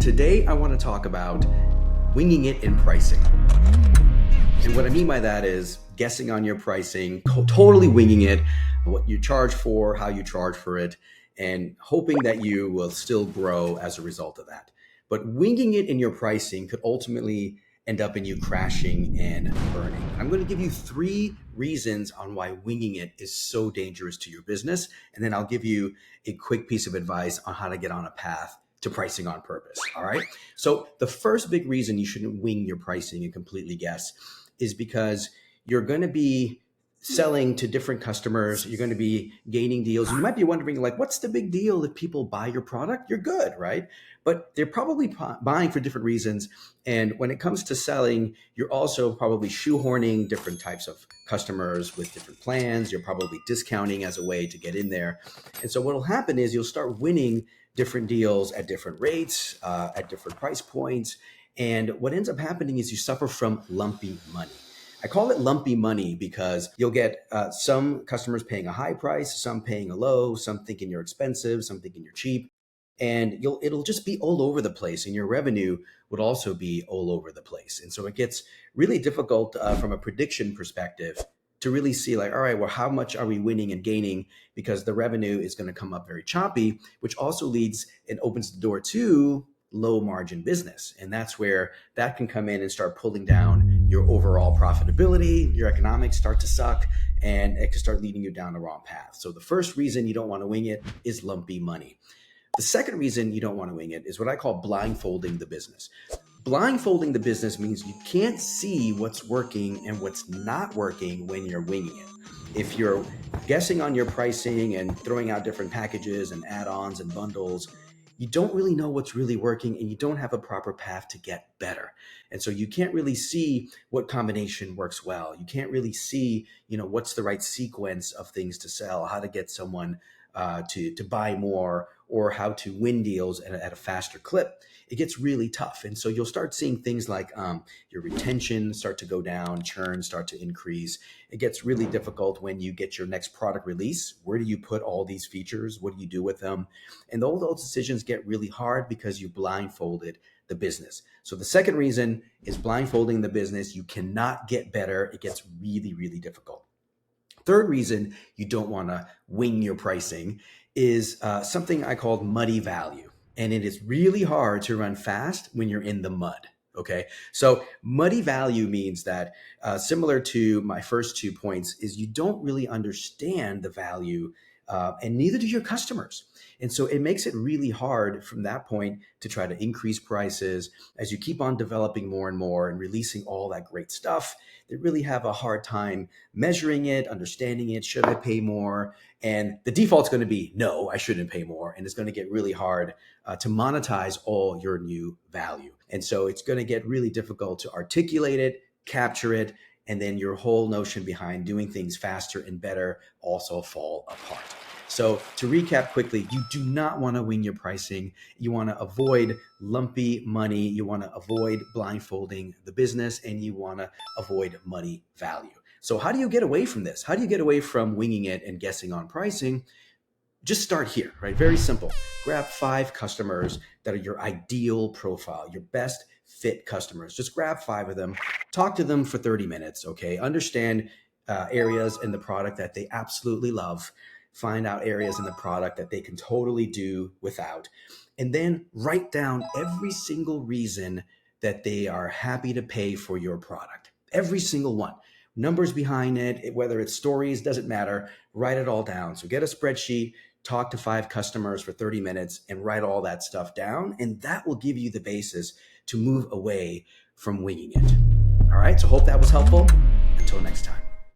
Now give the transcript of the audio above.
Today, I want to talk about winging it in pricing. And what I mean by that is guessing on your pricing, totally winging it, what you charge for, how you charge for it, and hoping that you will still grow as a result of that. But winging it in your pricing could ultimately end up in you crashing and burning. I'm going to give you 3 reasons on why winging it is so dangerous to your business. And then I'll give you a quick piece of advice on how to get on a path to pricing on purpose. All right. So the first big reason you shouldn't wing your pricing and completely guess is because you're going to be selling to different customers. You're going to be gaining deals. You might be wondering, like, what's the big deal if people buy your product? You're good, right? But they're probably buying for different reasons. And when it comes to selling, you're also probably shoehorning different types of customers with different plans. You're probably discounting as a way to get in there. And so what will happen is you'll start winning different deals at different rates, at different price points. And what ends up happening is you suffer from lumpy money. I call it lumpy money because you'll get some customers paying a high price, some paying a low, some thinking you're expensive, some thinking you're cheap. And it'll just be all over the place. And your revenue would also be all over the place. And so it gets really difficult from a prediction perspective to really see, like, all right, well, how much are we winning and gaining? Because the revenue is going to come up very choppy, which also leads and opens the door to low margin business. And that's where that can come in and start pulling down your overall profitability. Your economics start to suck, and it can start leading you down the wrong path. So the first reason you don't want to wing it is lumpy money. The second reason you don't want to wing it is what I call blindfolding the business. Blindfolding the business means you can't see what's working and what's not working when you're winging it. If you're guessing on your pricing and throwing out different packages and add-ons and bundles, you don't really know what's really working, and you don't have a proper path to get better. And so you can't really see what combination works well. You can't really see, what's the right sequence of things to sell, how to get someone to buy more, or how to win deals at a faster clip. It gets really tough. And so you'll start seeing things like your retention start to go down, churn start to increase. It gets really difficult when you get your next product release. Where do you put all these features? What do you do with them? And all those decisions get really hard because you blindfolded the business. So the second reason is blindfolding the business. You cannot get better. It gets really, really difficult. Third reason you don't want to wing your pricing is something I call muddy value. And it is really hard to run fast when you're in the mud. Okay. So muddy value means that similar to my first 2 points is you don't really understand the value and neither do your customers. And so it makes it really hard from that point to try to increase prices as you keep on developing more and more and releasing all that great stuff. They really have a hard time measuring it, understanding it. Should I pay more? And the default's going to be, no, I shouldn't pay more. And it's going to get really hard to monetize all your new value. And so it's going to get really difficult to articulate it, capture it, and then your whole notion behind doing things faster and better also fall apart. So to recap quickly, you do not want to wing your pricing. You want to avoid lumpy money. You want to avoid blindfolding the business, and you want to avoid muddy value. So how do you get away from this? How do you get away from winging it and guessing on pricing? Just start here, right? Very simple. Grab 5 customers that are your ideal profile, your best fit customers. Just grab 5 of them, talk to them for 30 minutes, okay? Understand areas in the product that they absolutely love. Find out areas in the product that they can totally do without. And then write down every single reason that they are happy to pay for your product. Every single one. Numbers behind it, whether it's stories, doesn't matter. Write it all down. So get a spreadsheet, talk to 5 customers for 30 minutes and write all that stuff down. And that will give you the basis to move away from winging it. All right. So hope that was helpful. Until next time.